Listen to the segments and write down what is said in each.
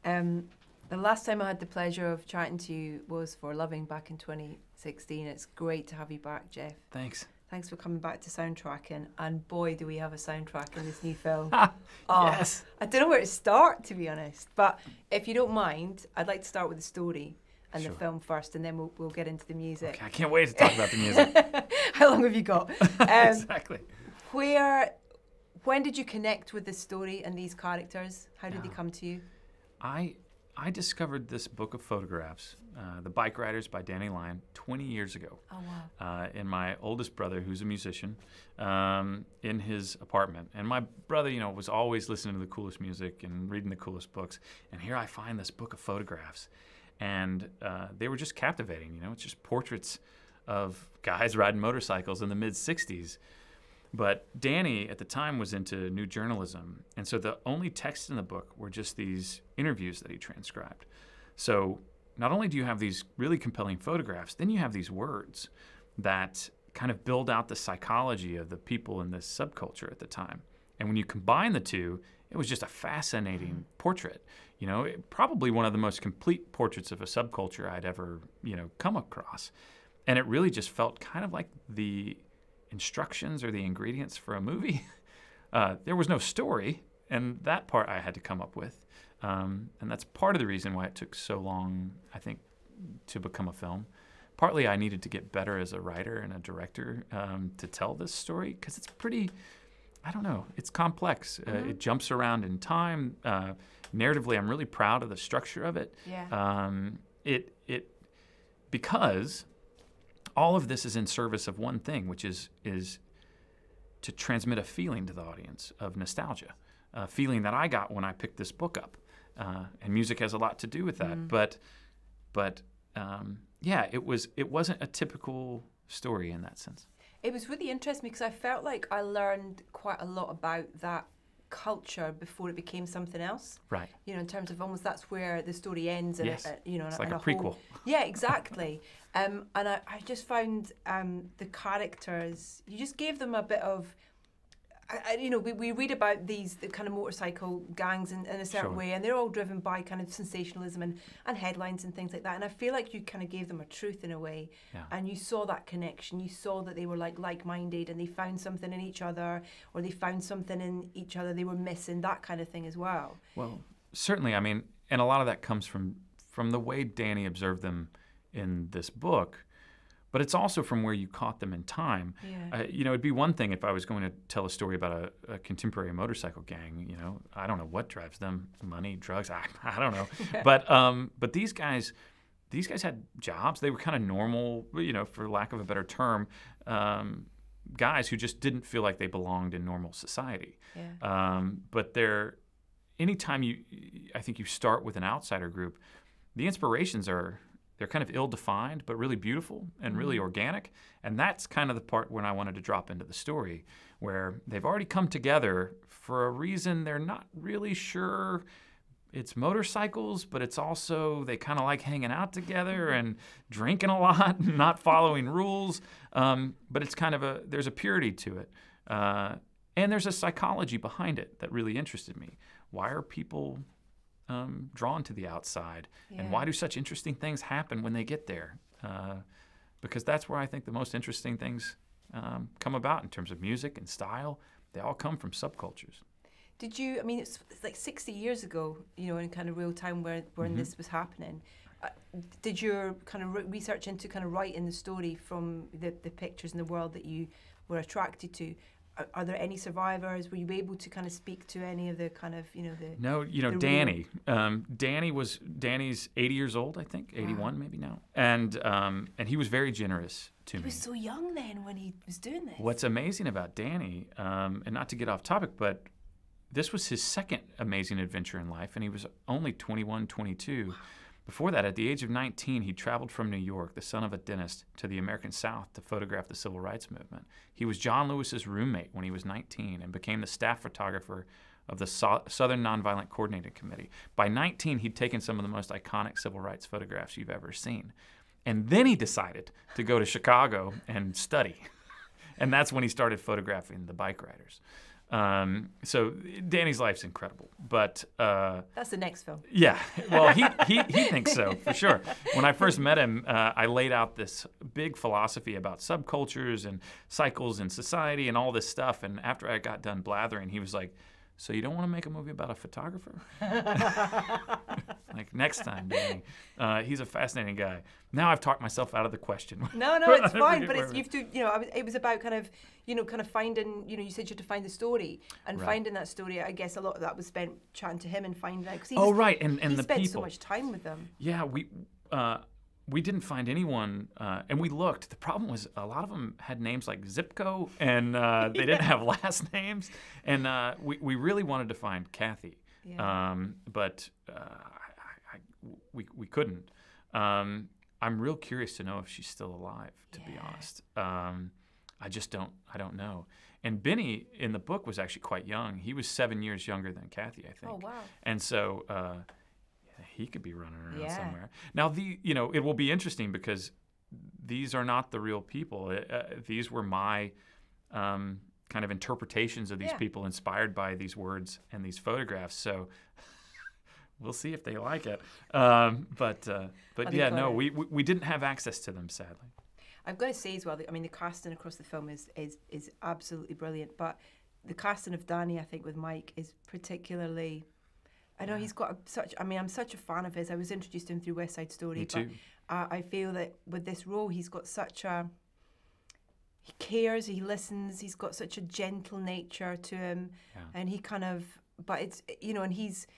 The last time I had the pleasure of chatting to you was for Loving back in 2016. It's great to have you back, Jeff. Thanks. Thanks for coming back to soundtracking. And boy, do we have a soundtrack in this new film. Yes. I don't know where to start, to be honest. But if you don't mind, I'd like to start with the story and the film first, and then we'll get into the music. Okay, I can't wait to talk about the music. How long have you got? Exactly. When did you connect with this story and these characters? How did they come to you? I discovered this book of photographs, The Bikeriders by Danny Lyon, 20 years ago. Oh, wow. In my oldest brother, who's a musician, in his apartment. And my brother, was always listening to the coolest music and reading the coolest books. And here I find this book of photographs. And they were just captivating, It's just portraits of guys riding motorcycles in the mid-'60s. But Danny, at the time, was into new journalism, and so the only text in the book were just these interviews that he transcribed. So not only do you have these really compelling photographs, then you have these words that kind of build out the psychology of the people in this subculture at the time. And when you combine the two, it was just a fascinating portrait. Probably one of the most complete portraits of a subculture I'd ever, come across. And it really just felt kind of like the instructions or the ingredients for a movie. There was no story, and that part I had to come up with. And that's part of the reason why it took so long, I think, to become a film. Partly I needed to get better as a writer and a director to tell this story, because it's pretty, I don't know, it's complex. It jumps around in time. Narratively, I'm really proud of the structure of it. Yeah. Because all of this is in service of one thing, which is to transmit a feeling to the audience of nostalgia, a feeling that I got when I picked this book up. And music has a lot to do with that. But it wasn't a typical story in that sense. It was really interesting because I felt like I learned quite a lot about that culture before it became something else. Right. In terms of almost that's where the story ends. And yes. It's like and a prequel. Yeah, exactly. And I just found the characters, you just gave them a bit of, we read about the kind of motorcycle gangs in a certain way, and they're all driven by kind of sensationalism and headlines and things like that. And I feel like you kind of gave them a truth in a way, and you saw that connection. You saw that they were like-minded, and they found something in each other, or they found something in each other they were missing, that kind of thing as well. Well, certainly. I mean, and a lot of that comes from the way Danny observed them in this book. But it's also from where you caught them in time. Yeah. It'd be one thing if I was going to tell a story about a contemporary motorcycle gang. I don't know what drives them: money, drugs. I don't know. Yeah. But these guys had jobs. They were kind of normal, for lack of a better term, guys who just didn't feel like they belonged in normal society. Yeah. But anytime I think you start with an outsider group, the inspirations they're kind of ill-defined, but really beautiful and really organic. And that's kind of the part when I wanted to drop into the story, where they've already come together for a reason they're not really sure. It's motorcycles, but it's also they kind of like hanging out together and drinking a lot and not following rules. But it's kind of there's a purity to it. And there's a psychology behind it that really interested me. Why are people drawn to the outside, and why do such interesting things happen when they get there? Because that's where I think the most interesting things come about in terms of music and style. They all come from subcultures. Did you? I mean, it's like 60 years ago, in kind of real time when this was happening. Did your kind of research into kind of writing the story from the pictures in the world that you were attracted to? Are there any survivors? Were you able to kind of speak to any of the kind of, the... No, Danny. Danny's 80 years old, I think, 81 maybe now. And he was very generous to me. He was so young then when he was doing this. What's amazing about Danny, and not to get off topic, but this was his second amazing adventure in life, and he was only 21, 22. Before that, at the age of 19, he traveled from New York, the son of a dentist, to the American South to photograph the civil rights movement. He was John Lewis's roommate when he was 19 and became the staff photographer of the Southern Nonviolent Coordinating Committee. By 19, he'd taken some of the most iconic civil rights photographs you've ever seen. And then he decided to go to Chicago and study. And that's when he started photographing the Bikeriders. So Danny's life's incredible, but that's the next film. Yeah, well, he thinks so for sure. When I first met him, I laid out this big philosophy about subcultures and cycles in society and all this stuff. And after I got done blathering, he was like, "So you don't want to make a movie about a photographer?" Like, next time, Danny. He's a fascinating guy. Now I've talked myself out of the question. No, it's fine. But it's, you've to, you know, it was about kind of finding, you said you had to find the story. And finding that story, I guess a lot of that was spent chatting to him and finding out. Right. And he the spent people. So much time with them. Yeah, we didn't find anyone, and we looked. The problem was a lot of them had names like Zipco, and they didn't have last names. And we really wanted to find Kathy, but we couldn't. I'm real curious to know if she's still alive, to be honest. I don't know. And Benny in the book was actually quite young. He was 7 years younger than Kathy, I think. Oh, wow. And so he could be running around somewhere. Now, it will be interesting because these are not the real people. These were my kind of interpretations of these people inspired by these words and these photographs. So we'll see if they like it. But yeah, no, we didn't have access to them, sadly. I've got to say as well, the casting across the film is absolutely brilliant. But the casting of Danny, I think, with Mike is particularly... I know he's got I'm such a fan of his. I was introduced to him through West Side Story. Me too. But I feel that with this role, he's got such a... He cares, he listens, he's got such a gentle nature to him. Yeah. And he kind of... But it's, and he's...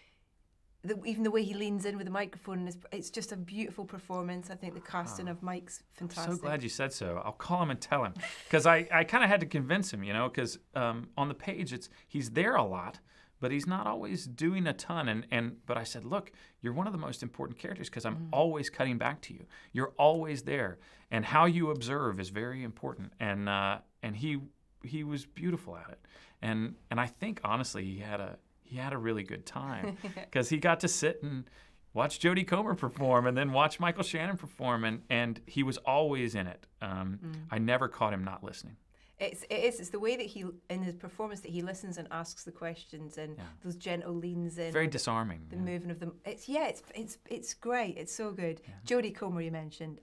even the way he leans in with the microphone, it's just a beautiful performance. I think the casting of Mike's fantastic. I'm so glad you said so. I'll call him and tell him. Because I kind of had to convince him, because on the page, he's there a lot, but he's not always doing a ton. But I said, look, you're one of the most important characters because I'm always cutting back to you. You're always there. And how you observe is very important. And he was beautiful at it. And I think, honestly, he had a really good time because he got to sit and watch Jodie Comer perform and then watch Michael Shannon perform, and he was always in it. I never caught him not listening. It's the way that he, in his performance, that he listens and asks the questions and those gentle leans in. Very disarming. The moving of them. It's great. It's so good. Yeah. Jodie Comer, you mentioned.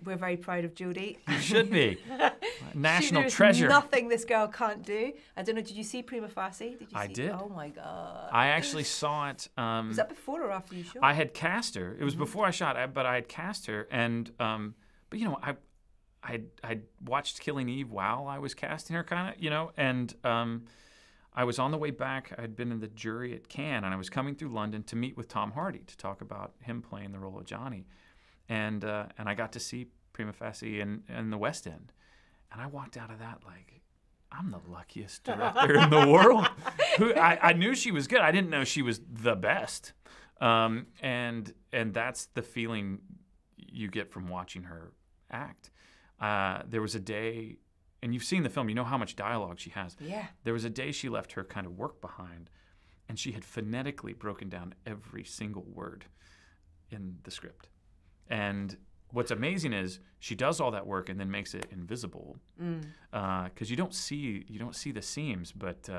We're very proud of Jodie. You should be. National treasure. There's nothing this girl can't do. I don't know, did you see Prima Facie? I did. Oh my God. I actually saw it. Was that before or after you shot? I had cast her. It was before I shot, but I had cast her. And, but I watched Killing Eve while I was casting her, kind of, and I was on the way back. I'd been in the jury at Cannes, and I was coming through London to meet with Tom Hardy to talk about him playing the role of Johnny. And I got to see Prima Facie in the West End. And I walked out of that like, I'm the luckiest director in the world. I knew she was good. I didn't know she was the best. And that's the feeling you get from watching her act. There was a day, and you've seen the film, you know how much dialogue she has. Yeah. There was a day she left her kind of work behind, and she had phonetically broken down every single word in the script. And what's amazing is she does all that work and then makes it invisible because you don't see the seams. But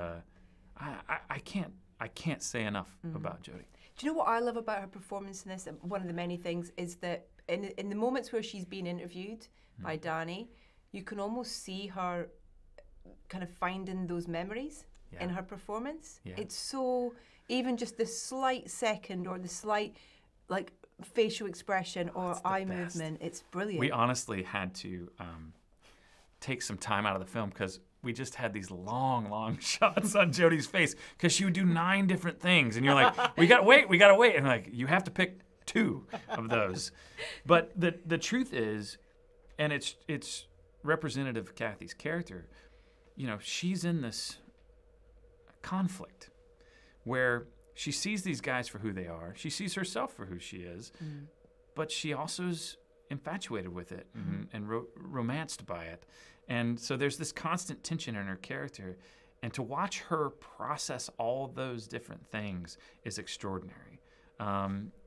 I can't say enough about Jodie. Do you know what I love about her performance in this? One of the many things is that in the moments where she's being interviewed by Danny, you can almost see her kind of finding those memories in her performance. Yeah. It's so, even just the slight second or the slight facial expression or eye movement, it's brilliant. We honestly had to take some time out of the film because we just had these long shots on Jodie's face because she would do 9 different things, and you're like, we gotta wait, and like you have to pick 2 of those. But the truth is, and it's representative of Kathy's character, she's in this conflict where she sees these guys for who they are. She sees herself for who she is, but she also is infatuated with it and romanced by it. And so there's this constant tension in her character. And to watch her process all those different things is extraordinary.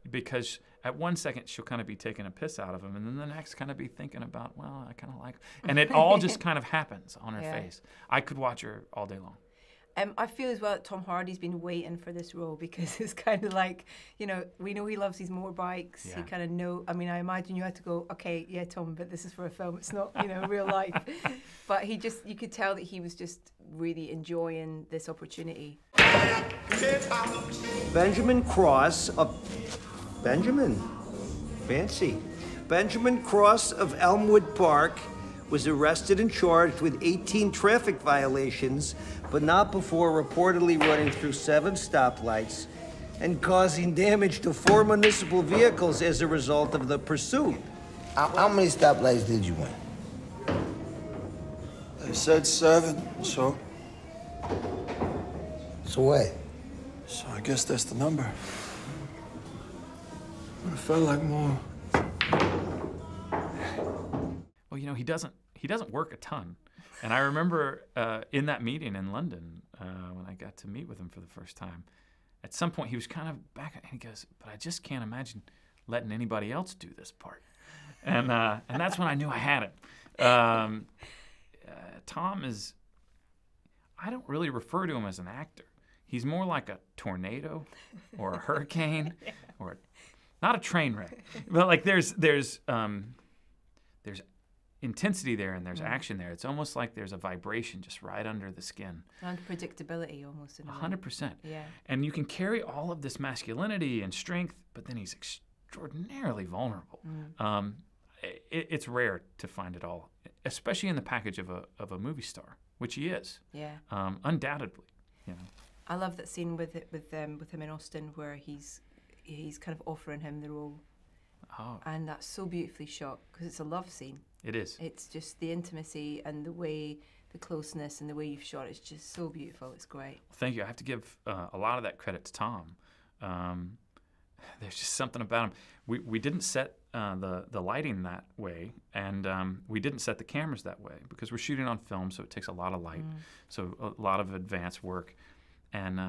Because at one second, she'll kind of be taking a piss out of him, and then the next kind of be thinking about, well, I kind of like him. And it all just kind of happens on her face. I could watch her all day long. I feel as well that Tom Hardy's been waiting for this role because it's kind of like, you know, we know he loves his motorbikes. Yeah. He kind of know. I mean, I imagine you had to go, okay, yeah, Tom, but this is for a film. It's not, you know, real life. But he just, you could tell that he was just really enjoying this opportunity. Benjamin Cross of Benjamin, fancy. Benjamin Cross of Elmwood Park was arrested and charged with 18 traffic violations, but not before reportedly running through 7 stoplights and causing damage to 4 municipal vehicles as a result of the pursuit. How many stoplights did you win? They said 7, so what? So I guess that's the number. But it felt like more. Well, you know, he doesn't work a ton. And I remember in that meeting in London, when I got to meet with him for the first time, at some point he was kind of back, and he goes, but I just can't imagine letting anybody else do this part. And that's when I knew I had him. Tom is, I don't really refer to him as an actor. He's more like a tornado or a hurricane or not a train wreck. But like there's intensity there and there's action there. It's almost like there's a vibration just right under the skin. Unpredictability almost in a way. 100%. Yeah. And you can carry all of this masculinity and strength, but then he's extraordinarily vulnerable. It's rare to find it all, especially in the package of a movie star, which he is. Yeah. Undoubtedly, you know. I love that scene with him in Austin where he's kind of offering him the role. Oh. And that's so beautifully shot because it's a love scene. It is. It's just the intimacy and the way, the closeness and the way you've shot it. It's just so beautiful. It's great. Thank you. I have to give a lot of that credit to Tom. There's just something about him. We didn't set the lighting that way, and we didn't set the cameras that way because we're shooting on film, so it takes a lot of light, so a lot of advanced work, and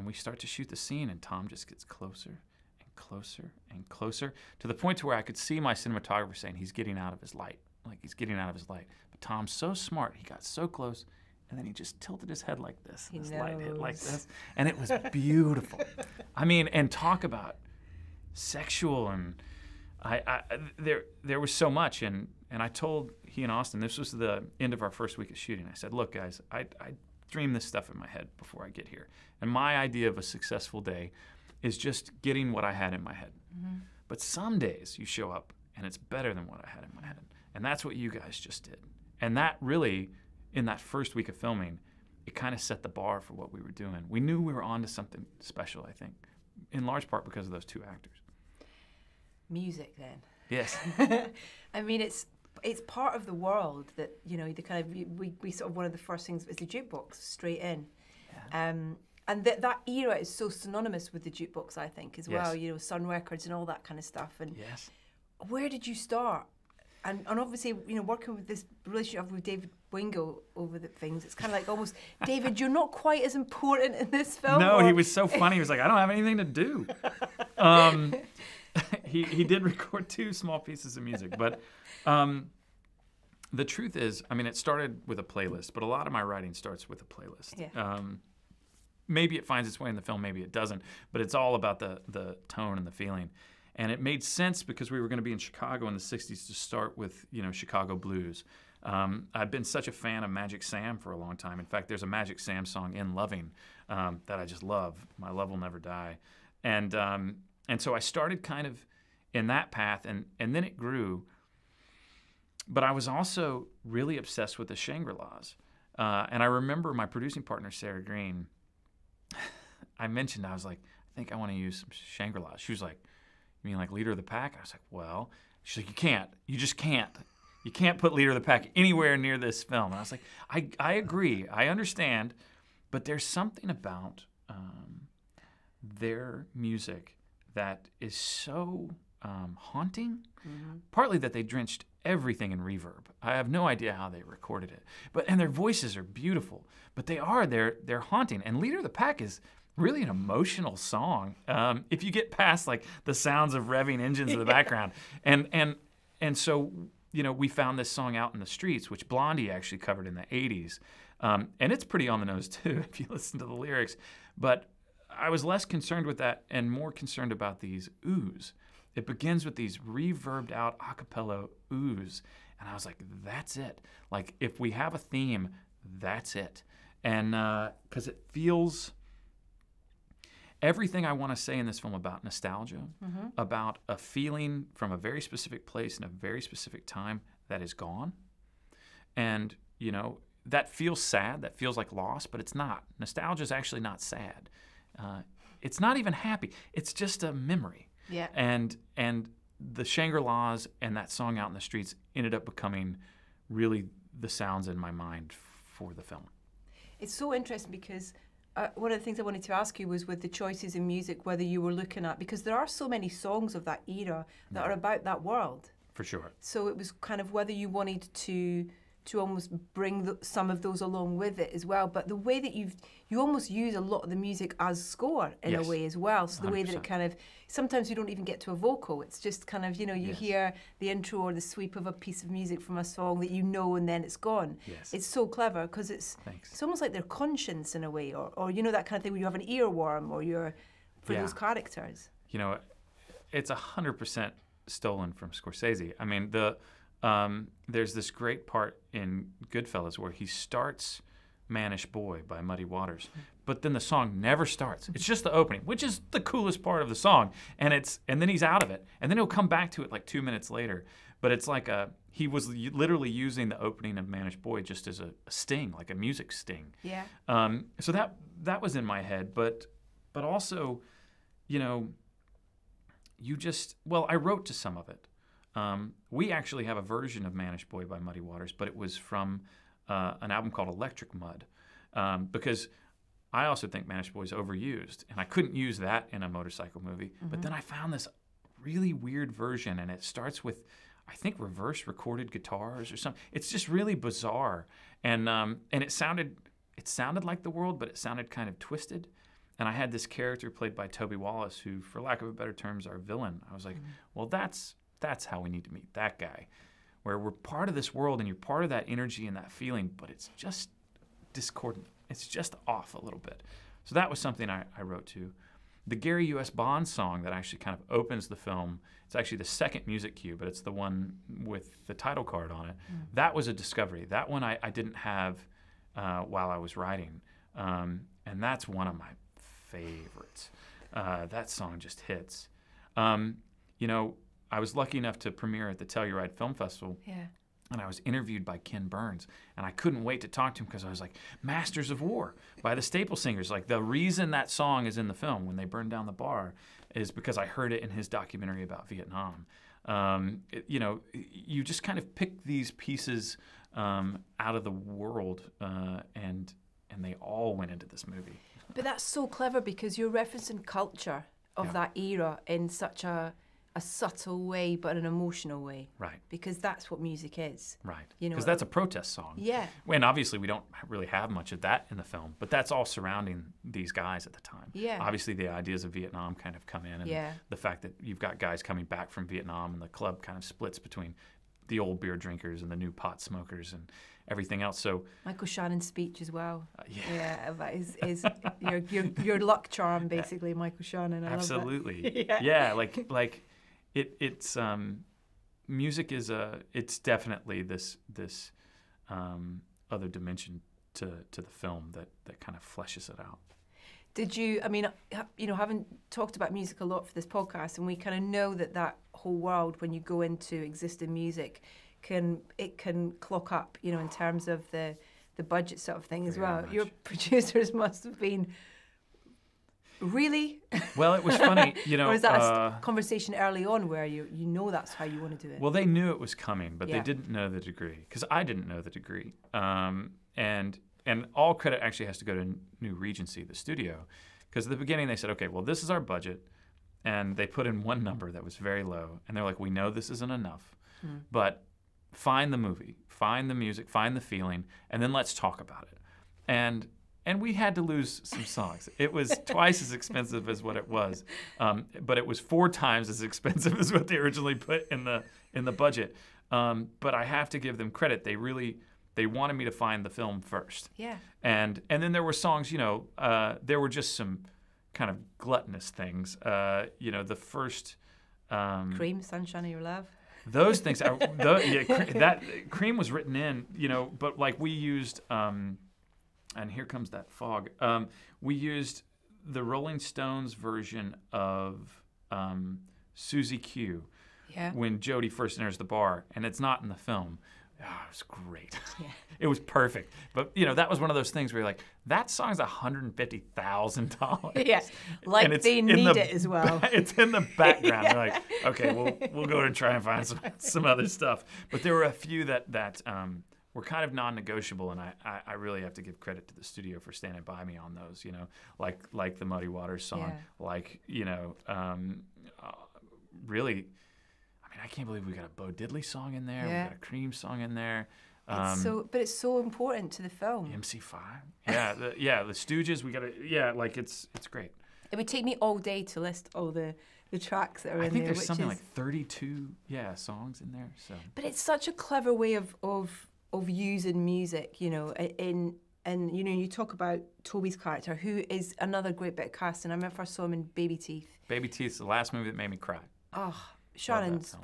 we start to shoot the scene, and Tom just gets closer and closer and closer to the point to where I could see my cinematographer saying he's getting out of his light, like he's getting out of his light. But Tom's so smart, he got so close, and then he just tilted his head like this. His light hit like this, and it was beautiful. I mean, and talk about sexual, and there was so much, and I told he and Austin, this was the end of our first week of shooting. I said, look, guys, I dream this stuff in my head before I get here, and my idea of a successful day is just getting what I had in my head. But some days you show up, and it's better than what I had in my head, and that's what you guys just did. And that really, in that first week of filming, it kind of set the bar for what we were doing. We knew we were on to something special, I think, in large part because of those two actors. Music, then. Yes. I mean, it's part of the world that, you know, the kind of we sort of, one of the first things is the jukebox straight in. Yeah. And that era is so synonymous with the jukebox, I think, as well. You know, Sun Records and all that kind of stuff. And where did you start? And obviously, you know, working with this relationship with David Wingo over the things, it's kind of like almost, David, you're not quite as important in this film. No, he was so funny. He was like, I don't have anything to do. He did record 2 small pieces of music, but the truth is, I mean, it started with a playlist, but a lot of my writing starts with a playlist. Yeah. Maybe it finds its way in the film, maybe it doesn't, but it's all about the tone and the feeling. And it made sense because we were going to be in Chicago in the 60s to start with, you know, Chicago blues. I've been such a fan of Magic Sam for a long time. In fact, there's a Magic Sam song in Loving that I just love. My Love Will Never Die. And so I started kind of in that path, and then it grew. But I was also really obsessed with the Shangri-Las. And I remember my producing partner, Sarah Green, I mentioned, I was like, I think I want to use some Shangri-Las. She was like, you mean like Leader of the Pack? I was like, well, she's like, you can't. You just can't. You can't put Leader of the Pack anywhere near this film. And I was like, I agree. I understand. But there's something about their music that is so haunting. Partly that they drenched everything in reverb. I have no idea how they recorded it. And their voices are beautiful. But they're haunting. And Leader of the Pack is really an emotional song. If you get past like the sounds of revving engines in the background. And so, you know, we found this song out in the streets, which Blondie actually covered in the 80s. And it's pretty on the nose too if you listen to the lyrics. But I was less concerned with that and more concerned about these oohs. It begins with these reverbed out a cappella oohs. And I was like, that's it. Like, if we have a theme, that's it. And because it feels everything I want to say in this film about nostalgia, about a feeling from a very specific place in a very specific time that is gone. And, you know, that feels sad, that feels like loss, but it's not. Nostalgia is actually not sad. It's not even happy. It's just a memory. Yeah. And the Shangri-Las and that song Out in the Streets ended up becoming really the sounds in my mind for the film. It's so interesting because one of the things I wanted to ask you was with the choices in music, whether you were looking at, because there are so many songs of that era that are about that world. For sure. So it was kind of whether you wanted to almost bring some of those along with it as well. But the way that you almost use a lot of the music as score in a way as well. So the 100%. Way that it kind of, sometimes you don't even get to a vocal. It's just kind of, you know, you hear the intro or the sweep of a piece of music from a song that you know and then it's gone. Yes. It's so clever because it's almost like their conscience in a way, or you know, that kind of thing where you have an earworm or you're for those characters. You know, it's 100% stolen from Scorsese. I mean, there's this great part in Goodfellas where he starts Mannish Boy by Muddy Waters, but then the song never starts. It's just the opening, which is the coolest part of the song, and then he's out of it, and then he'll come back to it like 2 minutes later. But it's like he was literally using the opening of Mannish Boy just as a sting, like a music sting. Yeah. So that was in my head, but also, you know, I wrote to some of it. We actually have a version of Mannish Boy by Muddy Waters, but it was from an album called Electric Mud, because I also think Mannish Boy is overused, and I couldn't use that in a motorcycle movie. But then I found this really weird version, and it starts with, I think, reverse recorded guitars or something. It's just really bizarre, and it sounded like the world, but it sounded kind of twisted. And I had this character played by Toby Wallace, who, for lack of a better term, is our villain. I was like, well, that's how we need to meet that guy, where we're part of this world and you're part of that energy and that feeling, but it's just discordant. It's just off a little bit. So that was something I wrote to. The Gary U.S. Bond song that actually kind of opens the film, it's actually the second music cue, but it's the one with the title card on it. That was a discovery. That one I didn't have while I was writing. And that's one of my favorites. That song just hits. You know, I was lucky enough to premiere at the Telluride Film Festival. Yeah. And I was interviewed by Ken Burns. And I couldn't wait to talk to him because I was like, Masters of War by the Staple Singers. Like, the reason that song is in the film, When They Burned Down the Bar, is because I heard it in his documentary about Vietnam. You know, you just kind of pick these pieces out of the world, and they all went into this movie. But that's so clever because you're referencing culture of that era in such a subtle way, but an emotional way. Right. Because that's what music is. Right. You know, because that's a protest song. Yeah. And obviously we don't really have much of that in the film, but that's all surrounding these guys at the time. Yeah. Obviously the ideas of Vietnam kind of come in, and the fact that you've got guys coming back from Vietnam and the club kind of splits between the old beer drinkers and the new pot smokers and everything else. So Michael Shannon's speech as well. Yeah. That is your luck charm, basically, Michael Shannon. I absolutely. Love that. Yeah, like it's music is it's definitely this other dimension to the film that kind of fleshes it out. Did you, I mean, you know, having talked about music a lot for this podcast, and we kind of know that whole world, when you go into existing music, can clock up, you know, in terms of the budget sort of thing as well. Much. Your producers must have been, really? Well, it was funny, you know. Or is that a conversation early on where you know that's how you want to do it? Well, they knew it was coming, but they didn't know the degree, because I didn't know the degree. And all credit actually has to go to New Regency, the studio, because at the beginning they said, okay, well, this is our budget, and they put in one number that was very low, and they're like, we know this isn't enough, but find the movie, find the music, find the feeling, and then let's talk about it. And we had to lose some songs. It was twice as expensive as what it was, but it was 4 times as expensive as what they originally put in the budget. But I have to give them credit. They they wanted me to find the film first. Yeah. And then there were songs, there were just some kind of gluttonous things. The first Cream, Sunshine of Your Love. those things. That Cream was written in, but like we used, and here comes that fog. We used the Rolling Stones version of Susie Q. Yeah. When Jodie first enters the bar, and it's not in the film. Oh, it was great. Yeah. It was perfect. But, that was one of those things where you're like, that song's $150,000. Yeah, like they need it as well. It's in the background. They're like, okay, we'll go and try and find some other stuff. But there were a few that were kind of non-negotiable, and I really have to give credit to the studio for standing by me on those, like the Muddy Waters song, really, I can't believe we got a Bo Diddley song in there, we got a Cream song in there. But it's so important to the film. MC5, the Stooges, we got to, it's great. It would take me all day to list all the tracks that are in there. I think there's something like 32 songs in there. So, but it's such a clever way of using music, and you talk about Toby's character, who is another great bit of casting. I remember I first saw him in Baby Teeth. Baby Teeth's the last movie that made me cry. Oh, Shannon's,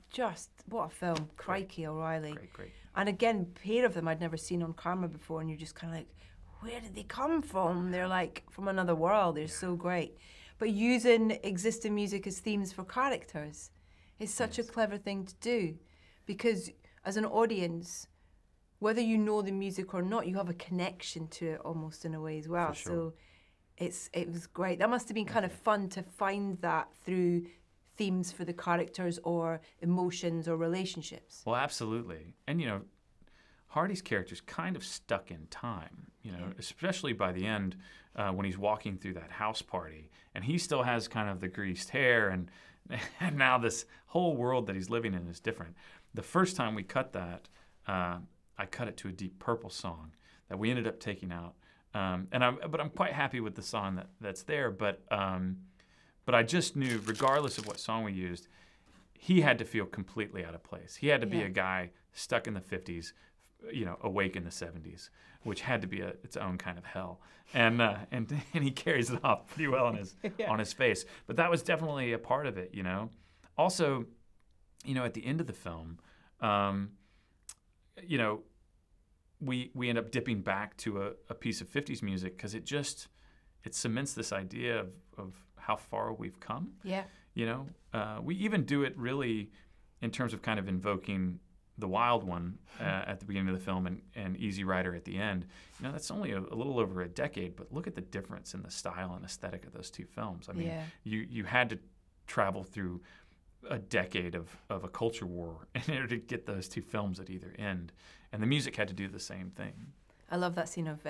just what a film. Crikey O'Reilly. Great. And again, a pair of them I'd never seen on camera before, and you're just kind of like, where did they come from? They're like from another world. They're so great. But using existing music as themes for characters is such a clever thing to do, because as an audience, whether you know the music or not, you have a connection to it almost in a way as well. For sure. So it was great. That must have been kind of fun to find that through themes for the characters or emotions or relationships. Well, absolutely. And, Hardy's character's kind of stuck in time, especially by the end when he's walking through that house party. And he still has kind of the greased hair, and now this whole world that he's living in is different. The first time we cut that, I cut it to a Deep Purple song that we ended up taking out. But I'm quite happy with the song that's there. But I just knew, regardless of what song we used, he had to feel completely out of place. He had to be a guy stuck in the 50s, awake in the 70s, which had to be its own kind of hell. And he carries it off pretty well on his face. But that was definitely a part of it, Also, at the end of the film, we end up dipping back to a piece of 50s music because it cements this idea of how far we've come. Yeah. We even do it really in terms of kind of invoking the Wild One at the beginning of the film and Easy Rider at the end. That's only a little over a decade, but look at the difference in the style and aesthetic of those two films. I mean, you had to travel through a decade of a culture war in order to get those two films at either end. And the music had to do the same thing. I love that scene of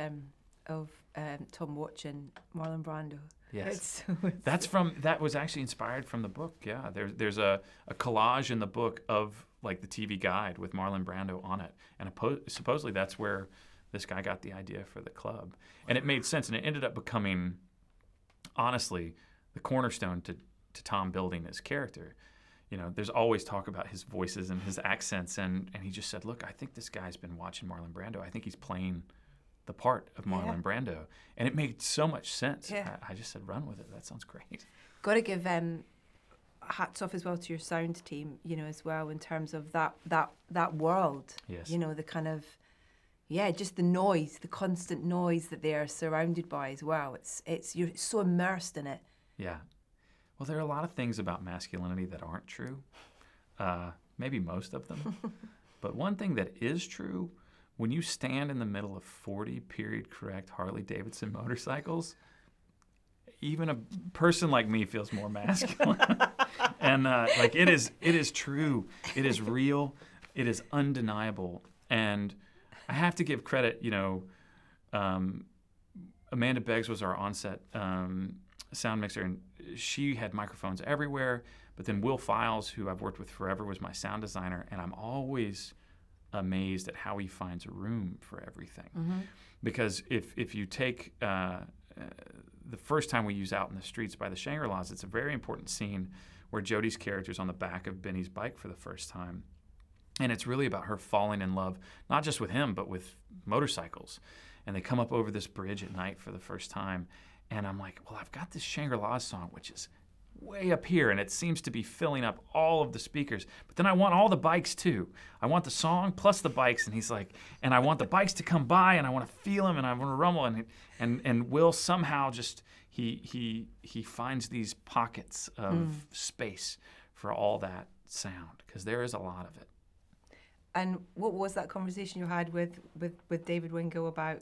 Tom watching Marlon Brando. Yes, that was actually inspired from the book. Yeah, there's a collage in the book of like the TV guide with Marlon Brando on it, and supposedly that's where this guy got the idea for the club, and it made sense, and it ended up becoming, honestly, the cornerstone to Tom building his character. There's always talk about his voices and his accents, and he just said, look, I think this guy's been watching Marlon Brando. I think he's playing the part of Marlon Brando. And it made so much sense. Yeah. I just said, run with it. That sounds great. Got to give hats off as well to your sound team, as well, in terms of that world. Yes. The kind of, just the noise, the constant noise that they are surrounded by as well. You're so immersed in it. Yeah. Well, there are a lot of things about masculinity that aren't true. Maybe most of them. But one thing that is true, when you stand in the middle of 40 period-correct Harley-Davidson motorcycles, even a person like me feels more masculine. And it is true. It is real. It is undeniable. And I have to give credit, Amanda Beggs was our on-set sound mixer, and she had microphones everywhere. But then Will Files, who I've worked with forever, was my sound designer, and I'm always amazed at how he finds a room for everything. Mm-hmm. Because if you take the first time we use Out in the Streets by the Shangri-Las, it's a very important scene where Jodie's character's on the back of Benny's bike for the first time. And it's really about her falling in love, not just with him, but with motorcycles. And they come up over this bridge at night for the first time. And I'm like, well, I've got this Shangri-La song, which is way up here, and it seems to be filling up all of the speakers. But then I want all the bikes too. I want the song plus the bikes. And he's like, and I want the bikes to come by, and I want to feel them, and I want to rumble. And Will somehow just, he finds these pockets of space for all that sound, because there is a lot of it. And what was that conversation you had with David Wingo about?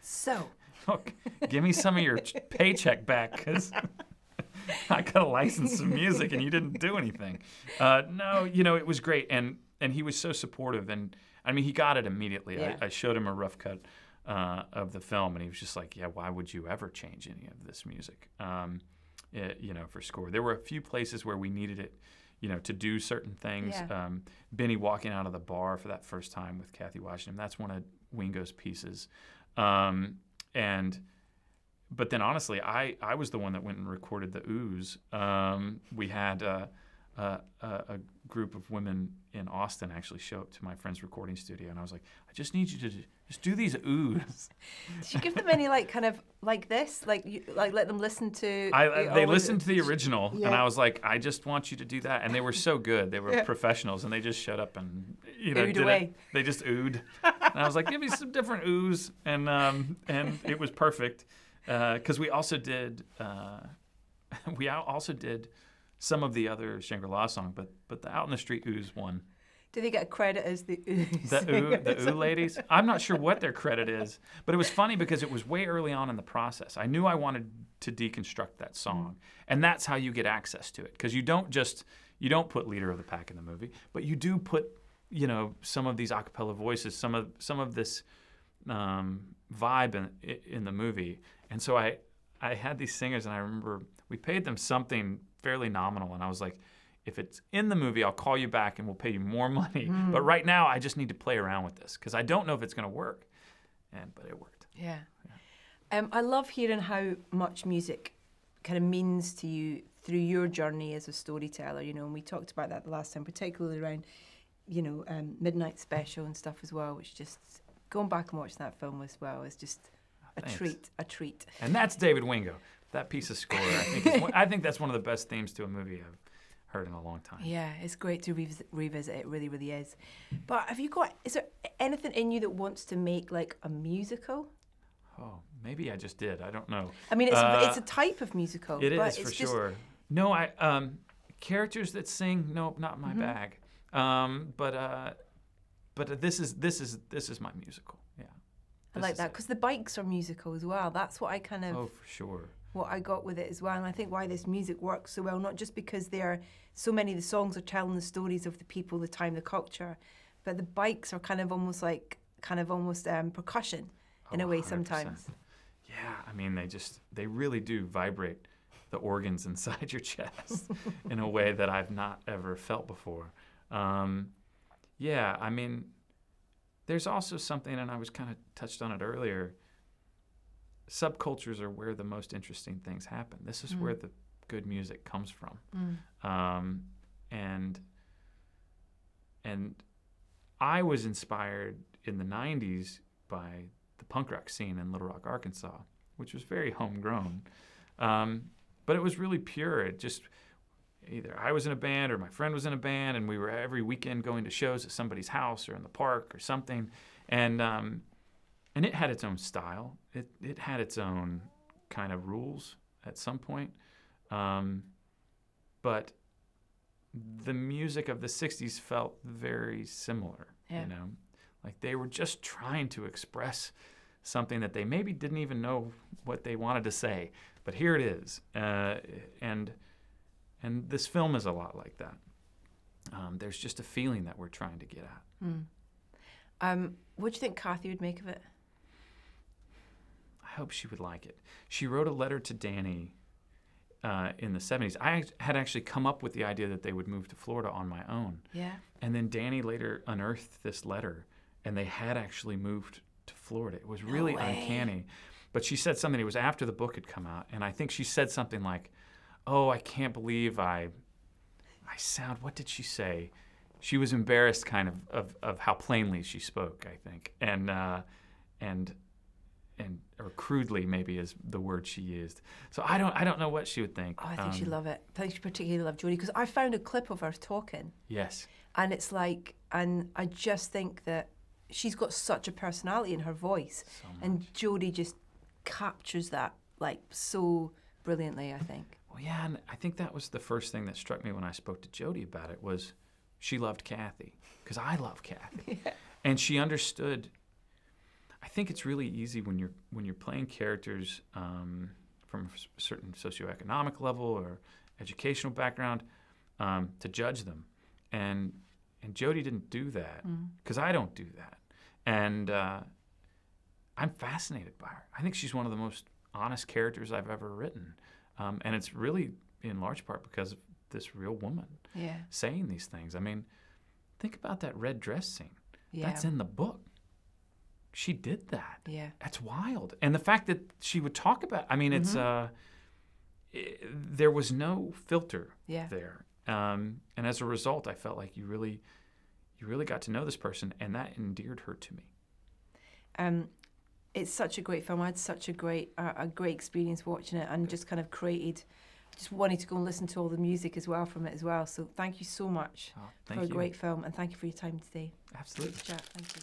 So, Look, give me some of your paycheck back, because I got to license some music and you didn't do anything. No, it was great, and he was so supportive, and I mean, he got it immediately. Yeah. I showed him a rough cut of the film, and he was just like, "Yeah, why would you ever change any of this music?" For score, there were a few places where we needed it. To do certain things. Yeah. Benny walking out of the bar for that first time with Kathy Washington, that's one of Wingo's pieces. But then honestly, I was the one that went and recorded the ooze. We had a group of women in Austin actually show up to my friend's recording studio, and I was like, I just need you to just do these oohs. Did you give them any kind of like this, like let them listen to? They listened to the original, Yeah. and I was like, I just want you to do that, and they were so good. They were professionals, and they just shut up and Oohed did away. it. They just oohed, and I was like, give me some different oohs, and it was perfect because we also did some of the other Shangri-La song, but the Out in the Street ooze one. Do they get a credit as the ooze? The ooh ladies? I'm not sure what their credit is, but it was funny because it was way early on in the process. I knew I wanted to deconstruct that song, and that's how you get access to it, because you don't put Leader of the Pack in the movie, but you do put some of these a cappella voices, some of this vibe in the movie. And so I had these singers, and I remember we paid them something fairly nominal, and I was like, if it's in the movie, I'll call you back and we'll pay you more money. But right now, I just need to play around with this because I don't know if it's going to work. But it worked. Yeah. I love hearing how much music kind of means to you through your journey as a storyteller. And we talked about that the last time, particularly around, Midnight Special and stuff as well, which just going back and watching that film as well is just a treat. And that's David Wingo. That piece of score, I think that's one of the best themes to a movie I've heard in a long time. Yeah, it's great to revisit. It really, really is. But is there anything in you that wants to make like a musical? Oh, maybe I just did. I don't know. I mean, it's a type of musical. It but is for it's just... sure. No, characters that sing, nope, not my bag. But this is my musical. Yeah. I like that because the bikes are musical as well. That's what I kind of. Oh, for sure. What I got with it as well, and I think why this music works so well, not just because so many of the songs are telling the stories of the people, the time, the culture, but the bikes are kind of almost percussion in a way 100%. Sometimes. Yeah, I mean they really do vibrate the organs inside your chest in a way that I've not ever felt before. Yeah, I mean, there's also something, and I was kind of touched on it earlier. Subcultures are where the most interesting things happen. This is where the good music comes from. And I was inspired in the 90s by the punk rock scene in Little Rock, Arkansas, which was very homegrown. But it was really pure. It just, either I was in a band or my friend was in a band, and we were every weekend going to shows at somebody's house or in the park or something. And it had its own style. It had its own kind of rules at some point. But the music of the 60s felt very similar, Like they were just trying to express something that they maybe didn't even know what they wanted to say. But here it is. And this film is a lot like that. There's just a feeling that we're trying to get at. What do you think Kathy would make of it? I hope she would like it. She wrote a letter to Danny in the 70s. I had actually come up with the idea that they would move to Florida on my own. Yeah. And then Danny later unearthed this letter, and they had actually moved to Florida. It was really uncanny. But she said something, it was after the book had come out, and I think she said something like, oh, I can't believe I sound, what did she say? she was embarrassed kind of how plainly she spoke, I think, and or crudely maybe is the word she used. So I don't know what she would think. Oh, I think she'd love it. I think she particularly loved Jodie, because I found a clip of her talking. Yes. And it's like, and I just think that she's got such a personality in her voice. So much. And Jodie just captures that like so brilliantly, I think. Well, yeah, and I think that was the first thing that struck me when I spoke to Jodie about it was she loved Kathy, because I love Kathy. Yeah. And she understood. I think it's really easy when you're playing characters from a certain socioeconomic level or educational background to judge them, and Jodie didn't do that, because I don't do that, and I'm fascinated by her. I think she's one of the most honest characters I've ever written, and it's really in large part because of this real woman saying these things. I mean, think about that red dress scene. Yeah. That's in the book. She did that. Yeah. That's wild. And the fact that she would talk about, I mean, it's there was no filter there. And as a result, I felt like you really got to know this person, and that endeared her to me. It's such a great film. I had such a great experience watching it, and just kind of just wanted to go and listen to all the music as well from it as well. So thank you so much for a great film, and thank you for your time today. Absolutely. Great chat. Thank you.